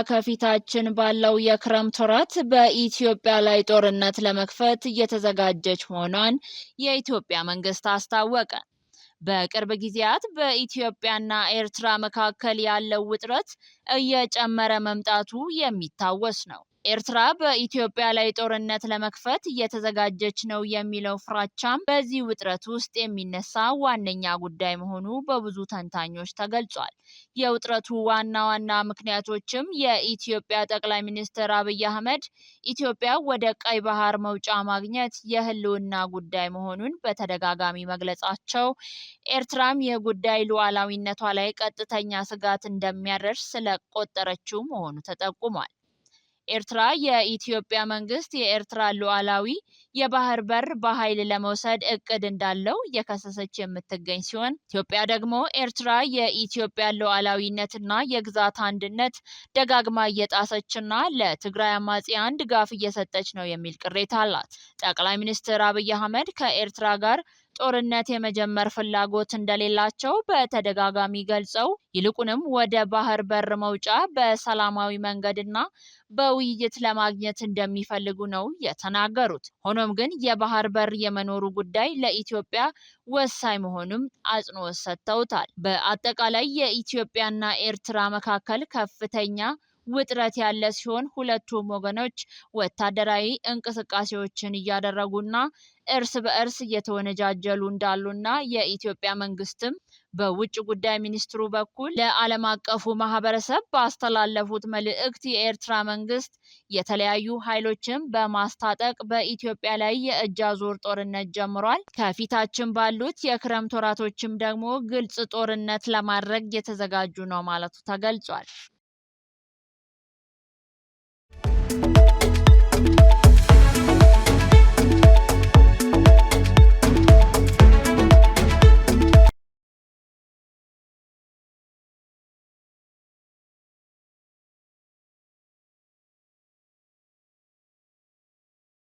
ከፊታችን ባለው የክረምት ወራት በኢትዮጵያ ላይ ጦርነት ለመክፈት እየተዘጋጀች መሆኗን የኢትዮጵያ መንግስት አስታወቀ። በቅርብ ጊዜያት በኢትዮጵያና ኤርትራ መካከል ያለው ውጥረት እየጨመረ መምጣቱ የሚታወስ ነው። ኤርትራ በኢትዮጵያ ላይ ጦርነት ለመክፈት እየተዘጋጀች ነው የሚለው ፍራቻም በዚህ ውጥረት ውስጥ የሚነሳ ዋነኛ ጉዳይ መሆኑ በብዙ ተንታኞች ተገልጿል። የውጥረቱ ዋና ምክንያቶችም የኢትዮጵያ ጠቅላይ ሚኒስትር አብይ አህመድ ኢትዮጵያ ወደ ቀይ ባህር መውጫ ማግኘት የህልውና ጉዳይ መሆኑን በተደጋጋሚ መግለጻቸው፣ ኤርትራም የጉዳይ ሉዓላዊነቷ ላይ ቀጥተኛ ስጋት እንደሚያደርስ ስለቆጠረችው መሆኑ ተጠቁሟል። ኤርትራ የኢትዮጵያ መንግስት የኤርትራ ሉዓላዊ የባህር በር በኃይል ለመውሰድ እቅድ እንዳለው እየከሰሰች የምትገኝ ሲሆን፣ ኢትዮጵያ ደግሞ ኤርትራ የኢትዮጵያ ሉዓላዊነትና የግዛት አንድነት ደጋግማ እየጣሰችና ለትግራይ አማጽያን ድጋፍ እየሰጠች ነው የሚል ቅሬታ አላት። ጠቅላይ ሚኒስትር አብይ አህመድ ከኤርትራ ጋር ጦርነት የመጀመር ፍላጎት እንደሌላቸው በተደጋጋሚ ገልጸው ይልቁንም ወደ ባህር በር መውጫ በሰላማዊ መንገድና በውይይት ለማግኘት እንደሚፈልጉ ነው የተናገሩት። ሆኖም ግን የባህር በር የመኖሩ ጉዳይ ለኢትዮጵያ ወሳኝ መሆኑም አጽንኦት ሰጥተውታል። በአጠቃላይ የኢትዮጵያና ኤርትራ መካከል ከፍተኛ ውጥረት ያለ ሲሆን ሁለቱም ወገኖች ወታደራዊ እንቅስቃሴዎችን እያደረጉና እርስ በእርስ እየተወነጃጀሉ እንዳሉና የኢትዮጵያ መንግስትም በውጭ ጉዳይ ሚኒስትሩ በኩል ለዓለም አቀፉ ማህበረሰብ ባስተላለፉት መልእክት የኤርትራ መንግስት የተለያዩ ኃይሎችን በማስታጠቅ በኢትዮጵያ ላይ የእጅ አዙር ጦርነት ጀምሯል። ከፊታችን ባሉት የክረምት ወራቶችም ደግሞ ግልጽ ጦርነት ለማድረግ የተዘጋጁ ነው ማለቱ ተገልጿል።